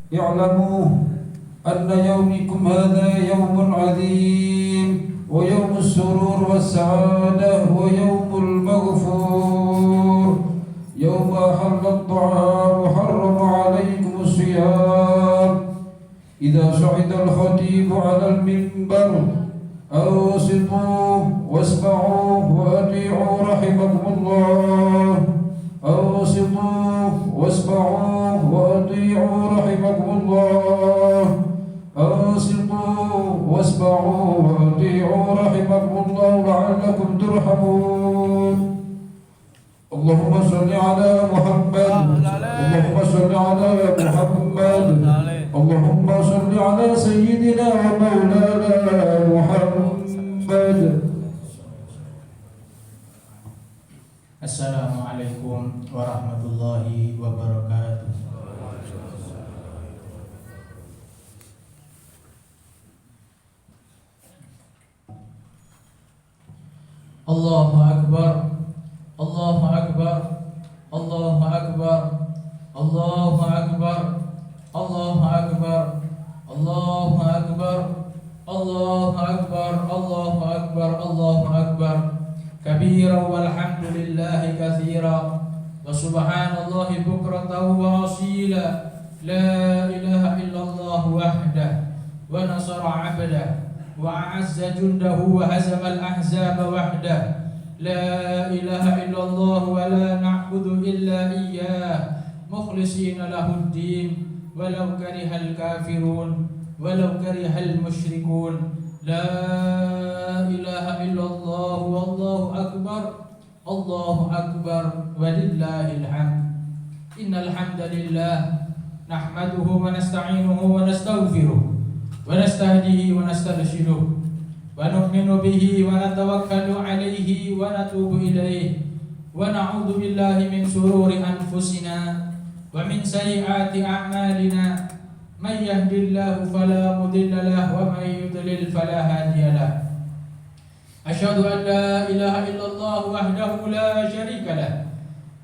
اعلموا أن يومكم هذا يوم عظيم ويوم السرور والسعادة ويوم المغفور، يوم أحل الطعام وحرم عليكم الصيام. إذا صعد الخطيب على المنبر أنصتوا واسمعوا وأطيعوا رحمكم الله، أنصتوا واسمعوا وأطيعوا رحمكم الله، أنصتوا واسمعوا وأطيعوا رحمكم الله لعلكم ترحمون. اللهم صل على محمد، اللهم صل على محمد، اللهم صل على سيدنا ومولانا محمد. Assalamualaikum warahmatullahi wabarakatuh. Allahu Akbar, Allahu Akbar, Allahu Akbar, Allahu Akbar, Allahu Akbar, Allahu Akbar, Allahu Akbar, Allahu Akbar, Allahu Akbar. Kabira walhamdulillahi katsira wa subhanallahi bukratan wa asila. La ilaha illallah wahdah wa nasara 'abdah wa a'azza jundahu wa hazama al-ahzaba wahdah. La ilaha illallah wa la na'budu illa iyyah mukhlishina lahud-din walau karihal kafirun walau karihal musyrikun. La ilaha illallah wallahu akbar, Allahu akbar walillahil hamd. Innal hamdalillah nahmaduhu wa nasta'inuhu wa nastaghfiruh wa nastahdihi wa nastarshiduh wa nu'minu bihi wa natawakkalu alayhi wa natubu ilayhi wa na'udzu billahi min shururi anfusina wa min sayyiati a'malina. Man yahdihillahu fala mudilla lahu wa man yudlil fala hadiya lahu. Asyhadu an la ilaha illallah wahdahu la syarika lahu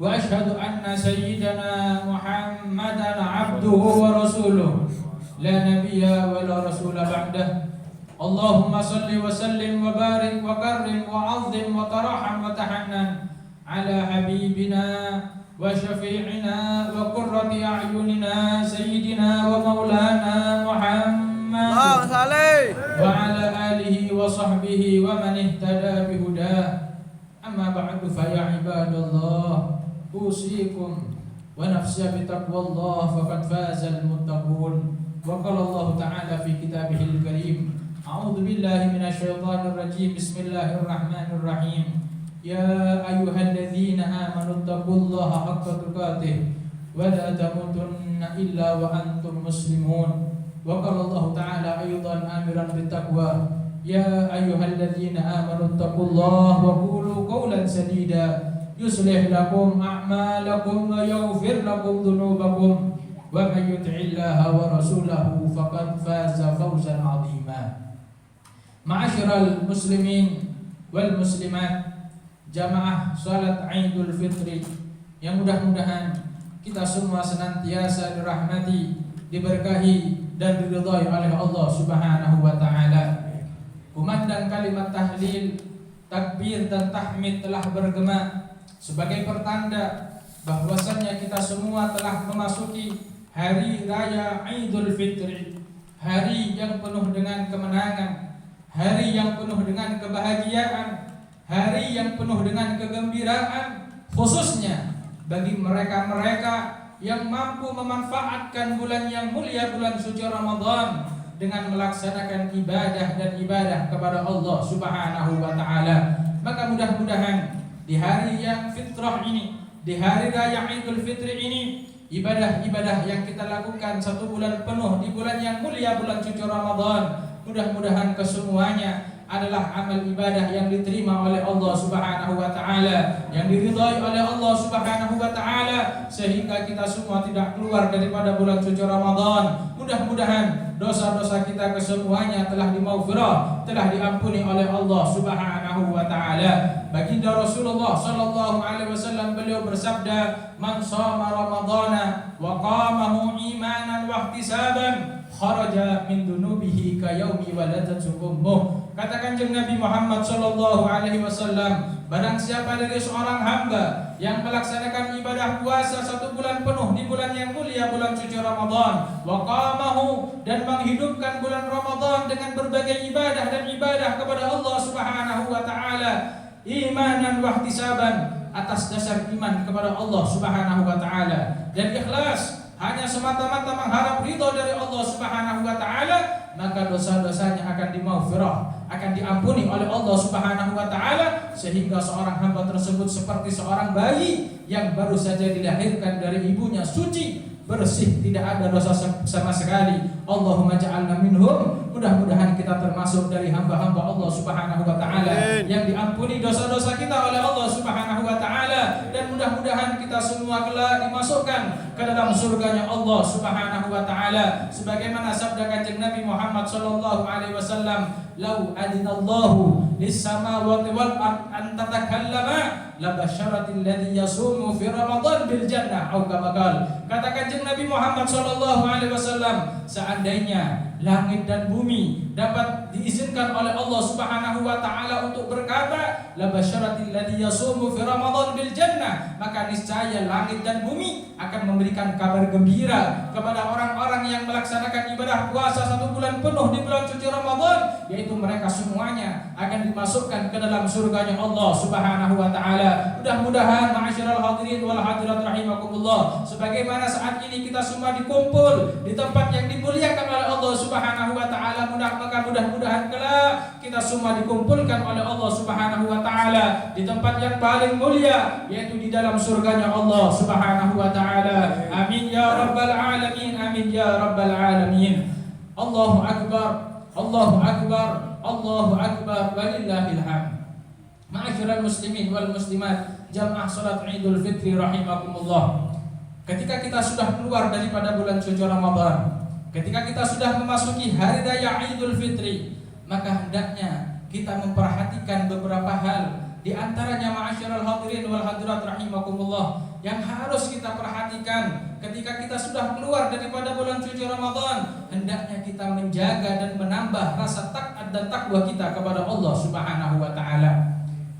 wa asyhadu anna sayyidana Muhammadan abduhu wa rasuluh la nabiyya wa la rasula ba'dah. Allahumma salli wa sallim wa barik wa karrim wa 'azzim wa taraham wa tahannan ala habibina wa syafi'ina wa qurrati a'yunina sayyidina wa maulana Muhammad wa ala alihi wa sahbihi wa man ihtada bihudah. Amma ba'du fa ya ibadallah, usikum wa nafsi bi taqwallah faqad fazal muttaqun. Wa qala Allah ta'ala fi kitabihil karim, a'udzu billahi minasy syaithanir rajim, bismillahirrahmanirrahim. Ya ayyuhalladzina amanu taqullaha haqqa tuqatih wa la tamutunna illa wa antum muslimun. Wa qala Allah ta'ala aidan amiran bittaqwa, ya ayyuhalladzina amanu taqullaha wa qulu qawlan sadida yuslih lakum a'malakum wa yaghfir lakum dhunubakum wa may yuti'illaha wa rasulahu faqad faza fawzan 'azima. Ma'asyiral muslimin wal muslimat, jamaah salat Idul Fitri yang mudah-mudahan kita semua senantiasa dirahmati, diberkahi dan diridhai oleh Allah Subhanahu wa taala. Kumandang kalimat tahlil, takbir dan tahmid telah bergema sebagai pertanda bahwasannya kita semua telah memasuki hari raya Idul Fitri, hari yang penuh dengan kemenangan, hari yang penuh dengan kebahagiaan, hari yang penuh dengan kegembiraan, khususnya bagi mereka-mereka yang mampu memanfaatkan bulan yang mulia, bulan suci Ramadan, dengan melaksanakan ibadah dan ibadah kepada Allah Subhanahu wa taala. Maka mudah-mudahan di hari yang fitrah ini, di hari raya Idul Fitri ini, ibadah-ibadah yang kita lakukan satu bulan penuh di bulan yang mulia, bulan suci Ramadan, mudah-mudahan kesemuanya adalah amal ibadah yang diterima oleh Allah Subhanahu wa taala, yang diridhai oleh Allah Subhanahu wa taala, sehingga kita semua tidak keluar daripada bulan suci Ramadan. Mudah-mudahan dosa-dosa kita kesemuanya telah dimaghfirah, telah diampuni oleh Allah Subhanahu wa taala. Baginda Rasulullah sallallahu alaihi wasallam beliau bersabda, "Man shama Ramadhana wa qamahu imanan wa ihtisaban kharaja min dunubihi ka yaumi waladatu ummuh." Kata Kanjeng Nabi Muhammad sallallahu alaihi wasallam, barang siapa dari seorang hamba yang melaksanakan ibadah puasa 1 bulan penuh di bulan yang mulia, bulan suci Ramadan, wa qamahu, dan menghidupkan bulan Ramadan dengan berbagai ibadah dan ibadah kepada Allah Subhanahu wa taala, imanan wa ihtisaban, atas dasar iman kepada Allah Subhanahu wa taala dan ikhlas hanya semata-mata mengharap ridha dari Allah Subhanahu wa taala, maka dosa-dosanya akan dimaghfirah, akan diampuni oleh Allah Subhanahu wa taala, sehingga seorang hamba tersebut seperti seorang bayi yang baru saja dilahirkan dari ibunya, suci, bersih, tidak ada dosa sama sekali. Allahumma ja'alna minhum. Mudah-mudahan kita termasuk dari hamba-hamba Allah Subhanahu wa taala yang diampuni dosa-dosa kita oleh Allah Subhanahu wa taala, dan mudah-mudahan kita semua kelak dimasukkan ke dalam surganya Allah Subhanahu wa taala, sebagaimana sabda Kanjeng Nabi Muhammad sallallahu alaihi wasallam, "Lau adinallahu lis-samawati wal ard an tatakallama labasyaratil ladzi yasumu fi Ramadan bil jannah," atau kama qala. Kata Kanjeng Nabi Muhammad sallallahu alaihi wasallam, seandainya langit dan bumi dapat diizinkan oleh Allah Subhanahu wa taala untuk berkata, labasyaratil ladzi yasumu fi Ramadan bil jannah, maka niscaya langit dan bumi akan memberikan kabar gembira kepada orang-orang yang melaksanakan ibadah puasa 1 bulan penuh di bulan suci Ramadan, yaitu mereka semuanya akan dimasukkan ke dalam surganya Allah Subhanahu wa taala. Mudah-mudahan ma'asyiral hadirin wal hadirat rahimakumullah, sebagaimana saat ini kita semua dikumpul di tempat yang dimuliakan oleh Allah Subhanahu wa taala, maka mudah-mudahan kelak kita semua dikumpulkan oleh Allah Subhanahu wa taala di tempat yang paling mulia, yaitu di dalam surganya Allah Subhanahu wa taala. Amin ya rabbal alamin, amin ya rabbal alamin. Allahu akbar, Allahu akbar, Allahu akbar, walillahil hamd. Ma'asyiral muslimin wal muslimat, jamaah salat Idul Fitri rahimakumullah. Ketika kita sudah keluar daripada bulan suci Ramadan, ketika kita sudah memasuki hari raya Idul Fitri, maka hendaknya kita memperhatikan beberapa hal. Di antaranya ma'asyiral hadirin wal hadirat rahimakumullah, yang harus kita perhatikan ketika kita sudah keluar daripada bulan suci Ramadan, hendaknya kita menjaga dan menambah rasa taat dan takwa kita kepada Allah Subhanahu wa taala.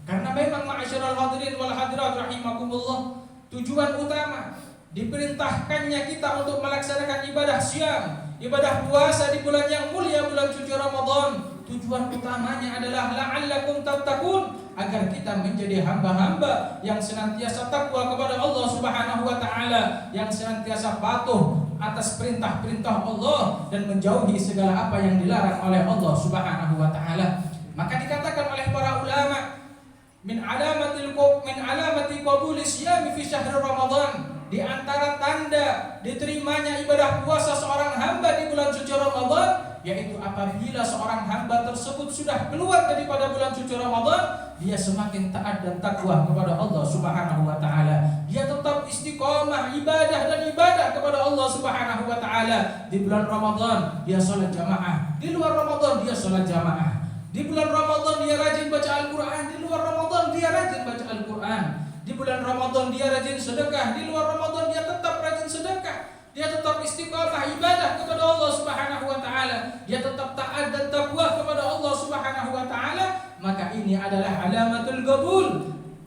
Karena memang ma'asyiral hadirin wal hadirat rahimakumullah, tujuan utama diperintahkannya kita untuk melaksanakan ibadah siam, ibadah puasa di bulan yang mulia, bulan suci Ramadan, tujuan utamanya adalah la'allakum tattaqun, agar kita menjadi hamba-hamba yang senantiasa takwa kepada Allah Subhanahu wa taala, yang senantiasa patuh atas perintah-perintah Allah dan menjauhi segala apa yang dilarang oleh Allah Subhanahu wa taala. Maka dikatakan oleh para ulama, min alamati qabuli siyami fi syahr Ramadan, di antara tanda diterimanya ibadah puasa seorang hamba di bulan suci Ramadan, yaitu apabila seorang hamba tersebut sudah keluar daripada bulan suci Ramadan, dia semakin taat dan takwa kepada Allah Subhanahu wa taala. Dia tetap istiqomah ibadah dan ibadah kepada Allah Subhanahu wa taala. Di bulan Ramadan dia salat jamaah, di luar Ramadan dia salat jamaah. Di bulan Ramadan dia rajin baca Al-Qur'an, di luar Ramadan dia rajin baca Al-Qur'an. Di bulan Ramadan dia rajin sedekah, di luar Ramadan dia tetap rajin sedekah. Dia tetap istiqamah ibadah kepada Allah Subhanahu wa taala. Dia tetap taat dan takwa kepada Allah Subhanahu wa taala. Maka ini adalah alamatul qabul,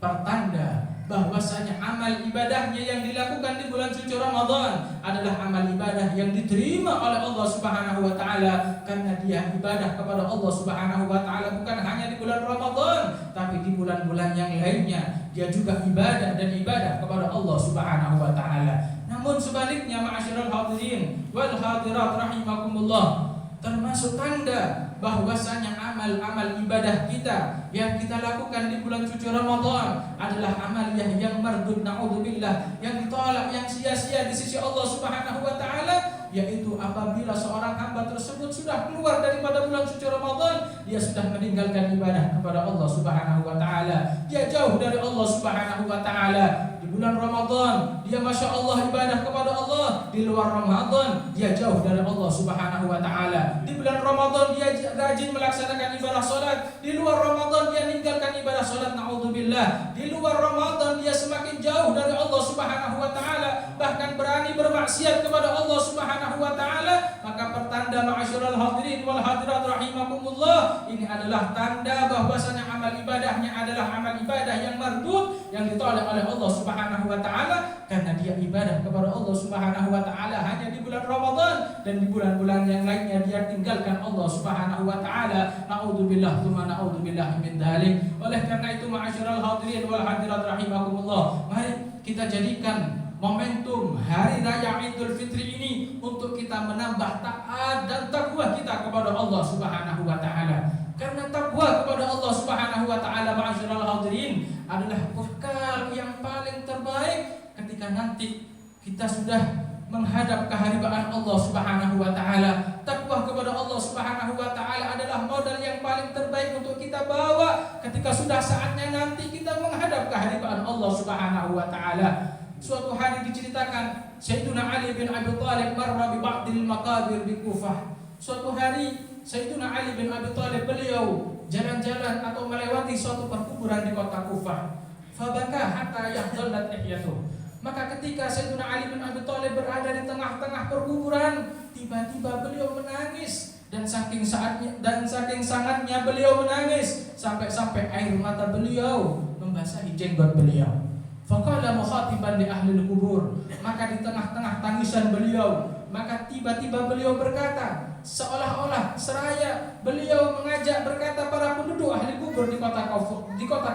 pertanda bahwasanya amal ibadahnya yang dilakukan di bulan suci Ramadan adalah amal ibadah yang diterima oleh Allah Subhanahu wa taala, karena dia ibadah kepada Allah Subhanahu wa taala bukan hanya di bulan Ramadan, tapi di bulan-bulan yang lainnya dia juga ibadah dan ibadah kepada Allah Subhanahu wa taala. Namun sebaliknya ma'asyiral hadirin wal hadirat rahimakumullah, termasuk tanda bahwasanya amal-amal ibadah kita yang kita lakukan di bulan suci Ramadan adalah amal yang mardud, naudzubillah, yang ditolak, yang sia-sia di sisi Allah Subhanahu wa taala, yaitu apabila seorang hamba tersebut sudah keluar daripada bulan suci Ramadan, dia sudah meninggalkan ibadah kepada Allah Subhanahu wa taala. Dia jauh dari Allah Subhanahu wa taala. Di bulan Ramadan dia Masya Allah ibadah kepada Allah, di luar Ramadan dia jauh dari Allah Subhanahu wa taala. Di bulan Ramadan dia rajin melaksanakan ibadah salat, di luar Ramadan dia meninggalkan ibadah salat, naudzubillah. Di luar Ramadan dia semakin jauh dari Allah Subhanahu wa taala, bahkan berani bermaksiat kepada Allah Subhanahu wa taala. Maka pertanda ma'asyiral hadirin wal hadirat rahimakumullah, ini adalah tanda bahwasanya amal ibadahnya adalah amal ibadah yang mardud, yang ditolak oleh Allah Subhanahu wa taala, karena dia ibadah kepada Allah Subhanahu wa taala hanya di bulan Ramadan, dan di bulan-bulan yang lainnya dia tinggalkan Allah Subhanahu wa taala. Naudzubillah tsumma naudzubillah min dzalik. Oleh karena itu ma'asyiral hadirin wal hadirat rahimakumullah, mari kita jadikan momentum hari raya Idul Fitri ini untuk kita menambah taat dan takwa kita kepada Allah Subhanahu wa taala. Karena takwa kepada Allah Subhanahu wa taala ma'asyiral hadirin adalah bekal yang paling terbaik ketika nanti kita sudah menghadap keharibaan Allah Subhanahu wa taala. Takwa kepada Allah Subhanahu wa taala adalah modal yang paling terbaik untuk kita bawa ketika sudah saatnya nanti kita menghadap keharibaan Allah Subhanahu wa taala. Suatu hari diceritakan Sayyiduna Ali bin Abi Thalib marra bi ba'dil maqabir bi Kufah. Suatu hari Sayyiduna Ali bin Abi Thalib beliau jalan-jalan atau melewati suatu perkuburan di kota Kufah. Fabaka hatta yahdallat ihyatuh. Maka ketika Sayyiduna Ali bin Abi Thalib berada di tengah-tengah perkuburan, tiba-tiba beliau menangis, dan saking sangatnya beliau menangis sampai air mata beliau membasahi jenggot beliau. Faqala mukhatiban li ahli kubur, maka di tengah-tengah tangisan beliau, maka tiba-tiba beliau berkata, seolah-olah seraya beliau mengajak berkata para penduduk ahli kubur di kota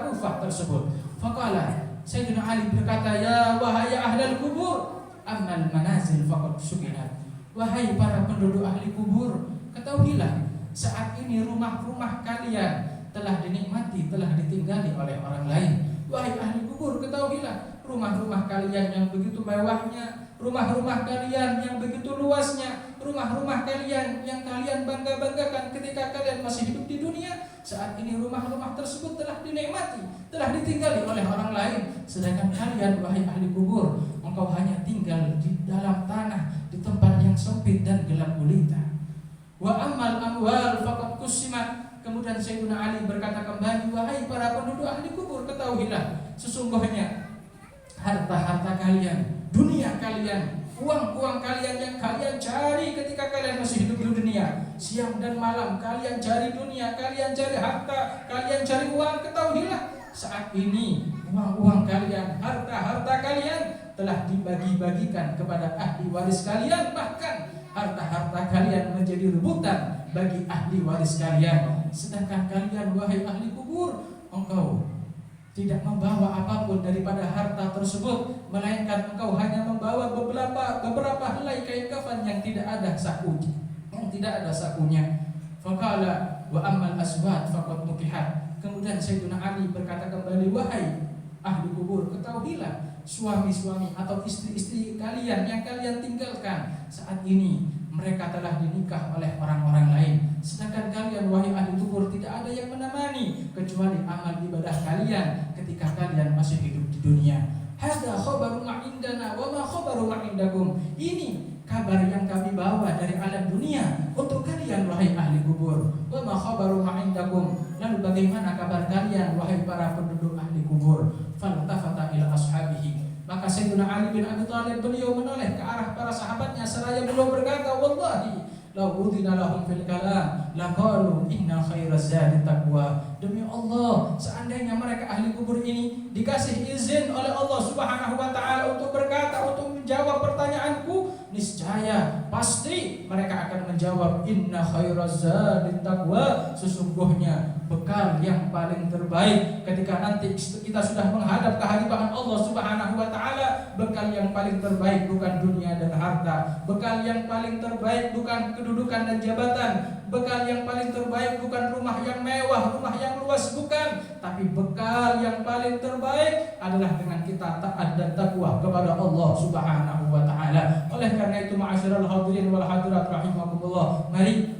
Kufah tersebut. Faqala, Sayyidina Ali berkata, ya wahai ahli kubur, ammal manazil faqad sukinat. Wahai para penduduk ahli kubur, ketahuilah saat ini rumah-rumah kalian telah dinikmati, telah ditinggali oleh orang lain. Wahai ahli kubur, ketahuilah rumah-rumah kalian yang begitu mewahnya, rumah-rumah kalian yang begitu luasnya, rumah-rumah kalian yang kalian bangga-banggakan ketika kalian masih hidup di dunia, saat ini rumah-rumah tersebut telah dinikmati, telah ditinggali oleh orang lain. Sedangkan kalian wahai ahli kubur, engkau hanya tinggal di dalam tanah, di tempat yang sempit dan gelap gulita. Wa ammal amwal faqad kusimat. Kemudian Sayyidina Ali berkata kembali, wahai para penduduk ahli kubur, ketahuilah sesungguhnya harta-harta kalian, dunia kalian, uang-uang kalian yang kalian cari ketika kalian masih hidup di dunia, siang dan malam kalian cari dunia, kalian cari harta, kalian cari uang, ketahuilah saat ini uang-uang kalian, harta-harta kalian telah dibagi-bagikan kepada ahli waris kalian, bahkan harta-harta kalian menjadi rebutan bagi ahli waris kalian. Sedangkan kalian wahai ahli kubur, engkau tidak membawa apapun daripada harta tersebut, melainkan engkau hanya membawa beberapa helai kain kafan yang tidak ada sakunya. Faqala wa ammal aswat faqad nukihat. Kemudian Sayyidina Ali berkata kembali, wahai ahli kubur, ketahuilah suami-suami atau istri-istri kalian yang kalian tinggalkan saat ini mereka telah dinikah oleh orang-orang lain. Sedangkan kalian wahai ahli kubur tidak ada yang menemani kecuali amal ibadah kalian ketika kalian masih hidup di dunia. Hadza khabaru ma indana wa ma khabaru ma indakum. Ini kabar yang kami bawa dari alam dunia untuk kalian wahai ahli kubur. Wa ma khabaru ma indakum. Lalu bagaimana kabar kalian wahai para penduduk ahli kubur? Faltafata ila ashabihi. Maka Sayyidina Ali bin Abi Thalib beliau menoleh ke arah para sahabatnya seraya beliau berkata, wallahi law udhina lahum fil kalam laqalu inna khairaz zadi taqwa. Demi Allah, seandainya mereka ahli kubur ini dikasih izin oleh Allah Subhanahu wa taala untuk berkata, untuk menjawab pertanyaanku, niscaya pasti mereka akan menjawab inna khairaz zadi taqwa. Sesungguhnya bekal yang paling terbaik ketika nanti kita sudah menghadap kehadiran Allah Subhanahu wa taala, bekal yang paling terbaik bukan dunia dan harta, bekal yang paling terbaik bukan kedudukan dan jabatan, bekal yang paling terbaik bukan rumah yang mewah, rumah yang yang luas, bukan. Tapi bekal yang paling terbaik adalah dengan kita taat dan takwa kepada Allah Subhanahu wa taala. Oleh karena itu, ma'asyiral hadirin wal hadirat rahimakumullah, mari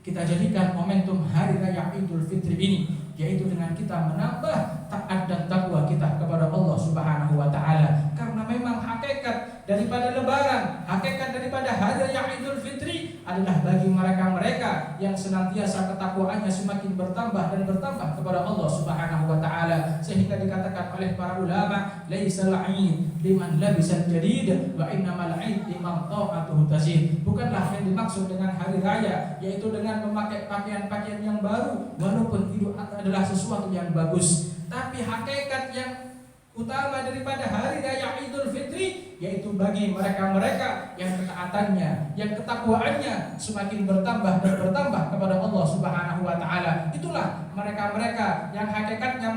kita jadikan momentum hari raya Idul Fitri ini, yaitu dengan kita menambah taat dan takwa kita kepada Allah Subhanahu wa taala. Karena memang hakikat daripada lebaran, hakikat daripada hari raya Idul Fitri adalah bagi mereka-mereka yang senantiasa ketakwaannya semakin bertambah dan bertambah kepada Allah Subhanahu wa taala, sehingga dikatakan oleh para ulama, laisal 'id liman labisal jadid wa innamal 'id liman ta'atuhu tazid. Bukanlah yang dimaksud dengan hari raya yaitu dengan memakai pakaian-pakaian yang baru, walaupun itu adalah sesuatu yang bagus, tapi hakikat yang utama daripada hari raya Idul Fitri yaitu bagi mereka-mereka yang ketaatannya, yang ketakwaannya semakin bertambah dan bertambah kepada Allah Subhanahu wa taala. Itulah mereka-mereka yang hakikatnya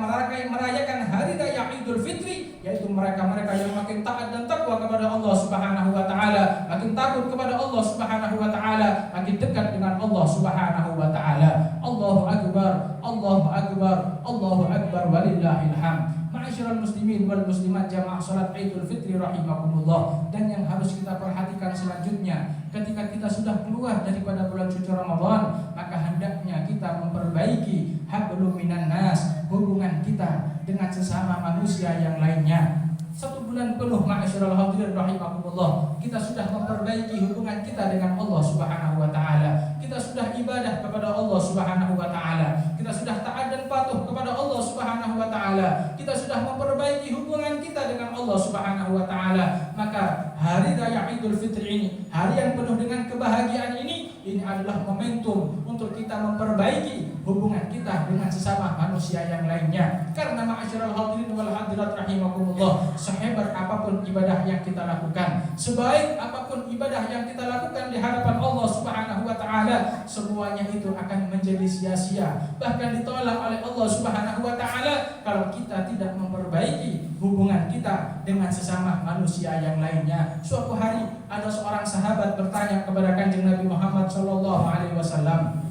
merayakan hari raya Idul Fitri, yaitu mereka-mereka yang makin taat dan takwa kepada Allah Subhanahu wa taala, makin takut kepada Allah Subhanahu wa taala, makin dekat dengan Allah Subhanahu wa taala. Allahu akbar, Allahu akbar, Allahu akbar walillahil hamd. Ma'asyiral muslimin wal muslimat, jamaah salat Idul Fitri rahimakumullah. Dan yang harus kita perhatikan selanjutnya, ketika kita sudah keluar daripada bulan suci Ramadan, maka hendaknya kita memperbaiki hablum minan nas, hubungan kita dengan sesama manusia yang lainnya. 1 bulan penuh ma'asyiral hadirin rahimakumullah, kita sudah memperbaiki hubungan kita dengan Allah Subhanahu wa taala. Kita sudah ibadah kepada Allah Subhanahu wa taala. Kita sudah taat dan patuh kepada Allah Subhanahu wa taala. Kita sudah memperbaiki hubungan kita dengan Allah Subhanahu wa taala. Maka hari raya Idul Fitri ini, hari yang penuh dengan kebahagiaan ini adalah momentum untuk kita memperbaiki hubungan kita dengan sesama manusia yang lainnya. Karena ma'asyiral hadirin wal hadirat rahimakumullah, sehebat apapun ibadah yang kita lakukan, sebaik apapun ibadah yang kita lakukan di hadapan Allah Subhanahu wa taala, semuanya itu akan menjadi sia-sia, bahkan ditolak oleh Allah Subhanahu wa taala kalau kita tidak memperbaiki hubungan kita dengan sesama manusia yang lainnya. Suatu hari ada seorang sahabat bertanya kepada Kanjeng Nabi Muhammad sallallahu alaihi wasallam,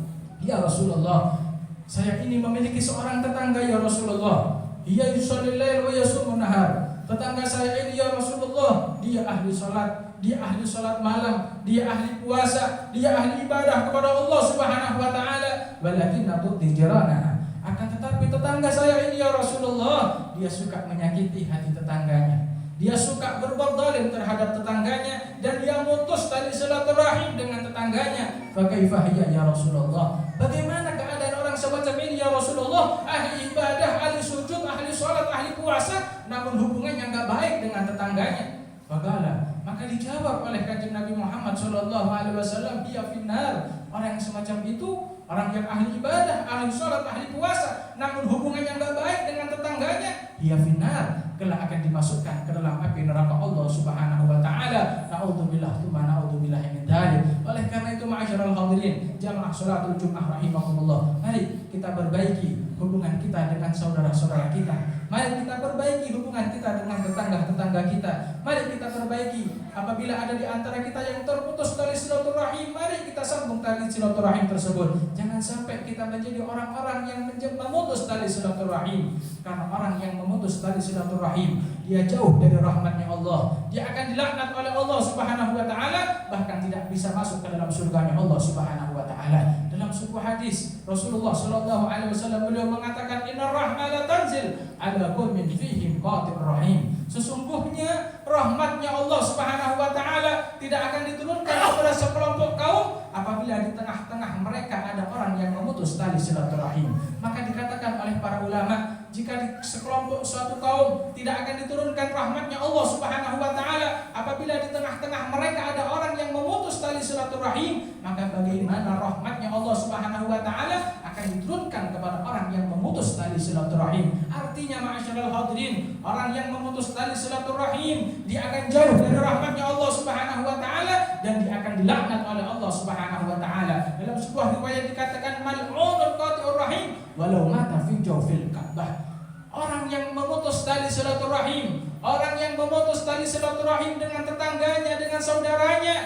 "Ya Rasulullah, saya ini memiliki seorang tetangga ya Rasulullah. Ia yusallil lail wa yasumun nahar. Tetangga saya ini ya Rasulullah, dia ahli salat, dia ahli salat malam, dia ahli puasa, dia ahli ibadah kepada Allah Subhanahu wa taala. Walakinna tu'ti jirana. Akan tetapi tetangga saya ini ya Rasulullah, dia suka menyakiti hati tetangganya. Dia suka berbuat zalim terhadap tetangganya, dan dia mutus tali silaturahim dengan tetangganya. Fa kaifa hiya ya Rasulullah? Bagaimana keadaan orang semacam ini ya Rasulullah? Ahli ibadah, ahli sujud, ahli salat, ahli puasa, namun hubungannya enggak baik dengan tetangganya. Faqala, maka dijawab oleh Kanjeng Nabi Muhammad sallallahu alaihi wasallam, dia finnar. Orang yang semacam itu, orang yang ahli ibadah, ahli salat, ahli puasa, namun hubungannya enggak baik dengan tetangganya, dia finnar, kelak akan dimasukkan ke dalam api neraka Allah Subhanahu wa taala. Na'udzubillah tsumma na'udzubillah min dzalik. Oleh karena itu ma'asyiral hadirin, jamaah salatul Jumat rahimakumullah, mari kita perbaiki hubungan kita dengan saudara-saudara kita. Mari kita perbaiki hubungan kita dengan tetangga-tetangga kita. Mari kita perbaiki apabila ada di antara kita yang terputus tali silaturahim, mari kita sambung tali silaturahim tersebut. Jangan sampai kita menjadi orang-orang yang memutus tali silaturahim. Karena orang yang memutus tali silaturahim, dia jauh dari rahmatnya Allah. Dia akan dilaknat oleh Allah Subhanahu wa taala, bahkan tidak bisa masuk ke dalam surganya Allah Subhanahu wa taala. Dalam sebuah hadis Rasulullah sallallahu alaihi wasallam beliau mengatakan, innar rahmata tanzil ala qaumin fihim qatir rahim. Sesungguhnya rahmatnya Allah Subhanahu wa taala tidak akan diturunkan kepada sekelompok kaum apabila di tengah-tengah mereka ada orang yang memutus tali silaturahim. Maka dikatakan oleh para ulama, jika di sekelompok suatu kaum tidak akan diturunkan rahmatnya Allah Subhanahu wa taala apabila di tengah-tengah mereka ada orang yang memutus tali silaturahim, maka bagaimana rahmatnya Allah Subhanahu wa taala akan diturunkan kepada orang yang memutus tali silaturahim. Artinya ma'asyiral hadirin, orang yang memutus tali silaturahim, dia akan jauh dari rahmatnya Allah Subhanahu wa taala, dan dia akan dilaknat oleh Allah Subhanahu wa taala. Dalam sebuah riwayat dikatakan, mal'unul qati'ur rahim walau mata fi jawfil Ka'bah. Orang yang memutus tali silaturahim, orang yang memutus tali silaturahim dengan tetangganya, dengan saudaranya,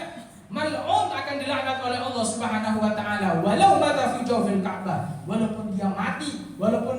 mal'un akan dilaknat oleh Allah Subhanahu wa taala walau mata fi jawfil Ka'bah. Walaupun dia mati, walaupun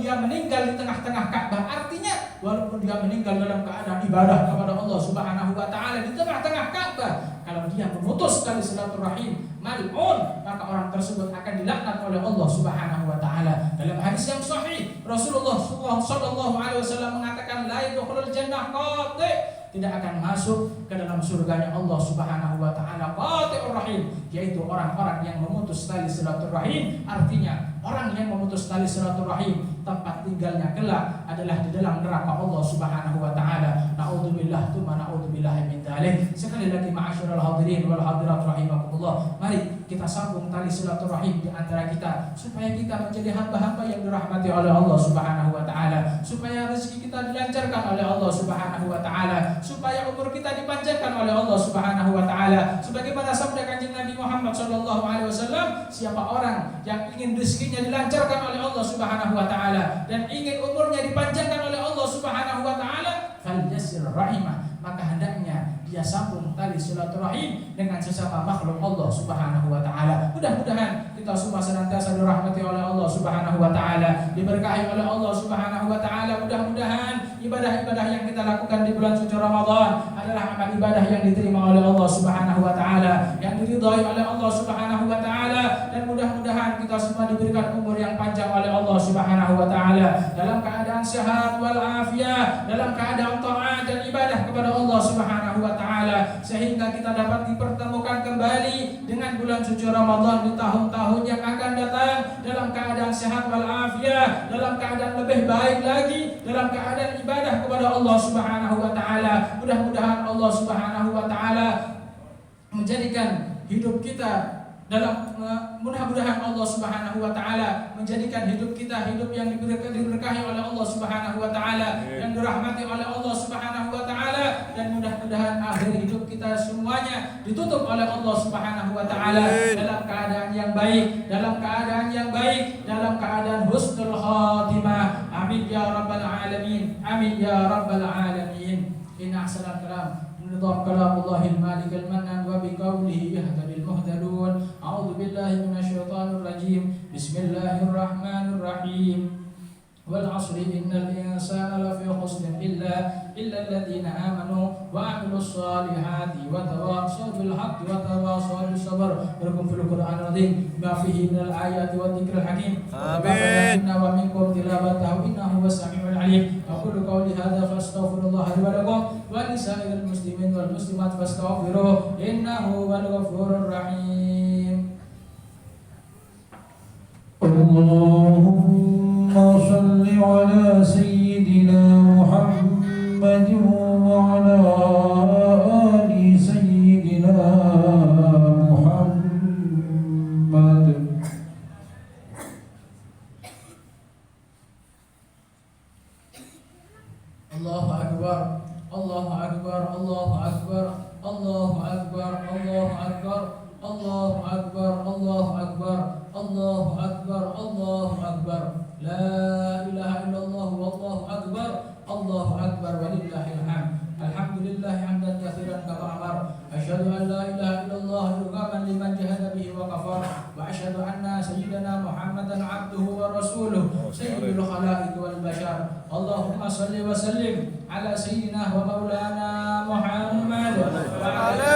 meninggal di tengah-tengah Ka'bah, artinya walaupun dia meninggal dalam keadaan ibadah kepada Allah Subhanahu wa taala di tengah-tengah Ka'bah, kalau dia memutus tali silaturahim, mal'un, maka orang tersebut akan dilaknat oleh Allah Subhanahu wa taala. Dalam hadis yang sahih, Rasulullah sallallahu alaihi wasallam mengatakan la yadkhulul jannah qati', tidak akan masuk ke dalam surganya Allah Subhanahu wa taala qati'ur rahim, yaitu orang-orang yang memutus tali silaturahim. Artinya orang yang memutus tali silaturahim tempat tinggalnya kelak adalah di dalam neraka Allah Subhanahu wa taala. Naudzubillah tsumma naudzubillah min dzalik. Sekali lagi ma'asyiral hadirin wal hadirat rahimakumullah, mari kita sambung tali silaturahim di antara kita supaya kita menjadi hamba-hamba yang dirahmati oleh Allah Subhanahu wa taala, supaya rezeki kita dilancarkan oleh Allah Subhanahu wa taala, supaya umur kita dipanjangkan oleh Allah Subhanahu wa taala. Sebagaimana sabda Kanjeng Nabi Muhammad sallallahu alaihi wasallam, siapa orang yang ingin rezekinya dilancarkan oleh Allah Subhanahu wa taala dan ingin umurnya dipanjangkan oleh Allah Subhanahu wa taala, falyasir rahimah, maka hendaknya dia sambung tali silaturahim dengan sesama makhluk Allah Subhanahu wa taala. Mudah-mudahan kita semua senantiasa dirahmati oleh Allah Subhanahu wa taala, diberkahi oleh Allah Subhanahu wa taala. Mudah-mudahan ibadah-ibadah yang kita lakukan di bulan suci Ramadan adalah amal ibadah yang diterima oleh Allah Subhanahu wa taala, yang diridhai oleh Allah Subhanahu wa taala, dan mudah-mudahan kita semua diberikan umur yang panjang oleh Allah Subhanahu wa taala dalam keadaan sehat wal afiat, dalam keadaan taat dan ibadah kepada Allah Subhanahu wa taala, sehingga kita dapat dipertemukan kembali dengan bulan suci Ramadan di tahun-tahun yang akan datang dalam keadaan sehat wal afiat, dalam keadaan lebih baik lagi, dalam keadaan ibadah kepada Allah Subhanahu wa taala. Mudah-mudahan Allah Subhanahu wa taala menjadikan hidup kita dalam mudah-mudahan Allah Subhanahu wa taala menjadikan hidup kita hidup yang diberkahi oleh Allah Subhanahu wa taala, yang dirahmati oleh Allah Subhanahu wa taala, dan mudah-mudahan akhir hidup kita semuanya ditutup oleh Allah Subhanahu wa taala dalam keadaan yang baik, dalam keadaan yang baik, dalam keadaan husnul khatimah. Amin ya rabbal alamin. Amin ya rabbal alamin. Inna ahsanal kalam نظام كلام الله المالك المنان وبقوله يهتدي المهتدون. أعوذ بالله من الشيطان الرجيم. بسم الله الرحمن الرحيم. والعصر إن الإنسان لفي خسر إلا الذين آمنوا وعملوا الصالحات وتواصوا بالحق وتواصوا بالصبر. ولكم في القرآن العظيم ما فيه من الآيات والذكر الحكيم. آمين. ومنكم تلاوته إنه هو السميع العليم. أقول قولي هذا فاستغفر الله لي ولكم ولسائر المسلمين والمسلمات فاستغفروه إنه هو الغفور الرحيم. اللهم صل على سيدنا محمد وعلى آل سيدنا محمد. الله أكبر الله أكبر الله أكبر الله أكبر الله أكبر الله أكبر الله أكبر الله أكبر الله أكبر. لا إله إلا الله والله أكبر الله أكبر ولله الحمد. الحمد لله حمدا كثيرا كما أمر. أشهد أن لا إله إلا الله إرغاما لمن جهد به وكفر. وأشهد أن سيدنا محمدا عبده ورسوله سيد الخلائق والبشر. اللهم صل وسلم على سيدنا ومولانا محمد وعلى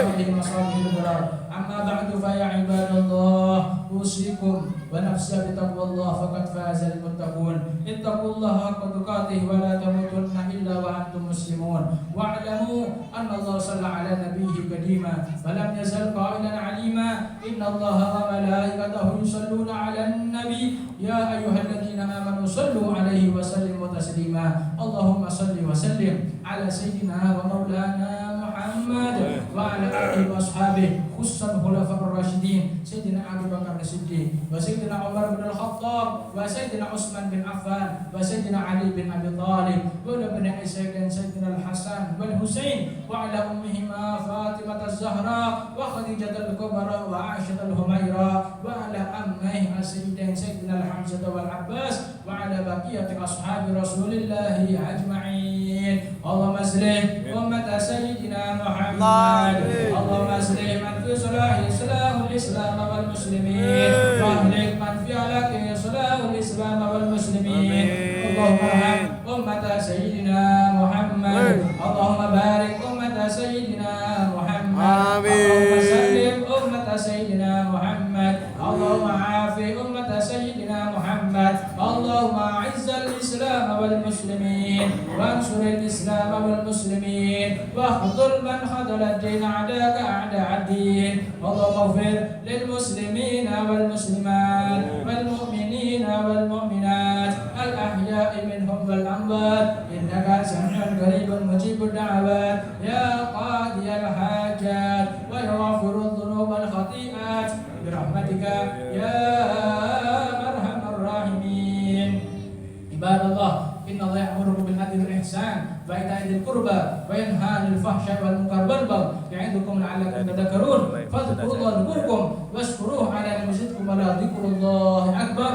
آله وصحبه الأبرار. أما بعد فيا عباد الله أوصيكم ونفسي بتقوى الله فقد فاز المتقون. اتقوا الله حق تقاته ولا تموتن إلا وأنتم مسلمون. واعلموا أن الله صلى على نبيه قديما فلم يزل قائلا عليما إن الله وملائكته يصلون على النبي يا أيها الذين آمنوا صلوا عليه وسلموا تسليما. اللهم صل وسلم على سيدنا ومولانا محمد وعلى آله وأصحابه خصوصا الخلفاء الراشدين سيدنا أبي بكر الصديق وسيدنا عمر بن الخطاب وسيدنا عثمان بن عفان وسيدنا علي بن أبي طالب وابن سيدنا الحسن والحسين وعلى أمهما فاطمة الزهراء وخديجة الكبرى وعائشة الهميرة وعلى أمه السيدين سيدنا الحمزة والعباس وعلى بقية أصحاب رسول الله أجمعين. اللهم أصلح أمة سيدنا محمد. اللهم أصلح من في صلاح الإسلام والمسلمين واهلك من في هلاك صلاح الإسلام والمسلمين. اللهم ارحم أمة سيدنا محمد اللهم بارك أمة سيدنا محمد اللهم سلم أمة سيدنا محمد اللهم عافي أمة سيدنا محمد اللهم أعز الإسلام والمسلمين وانصر الإسلام والمسلمين واخذل من خذل الدين أعداءك أعداء الدين اللهم اغفر للمسلمين والمسلمات والمؤمنين والمؤمنات الأحياء منهم والأموات إنك سميع قريب مجيب الدعوات يا قاضي الحاجات ويغفر الذنوب والخطيئات برحمتك يا أرحم الراحمين. عباد الله إن الله يأمركم بالعدل والإحسان وإيتاء ذي القربى وينهى عن الفحشاء والمنكر والبغي يعظكم لعلكم تذكرون فاذكروا الله يذكركم واشكروه على نعمه يزدكم ولذكر الله أكبر.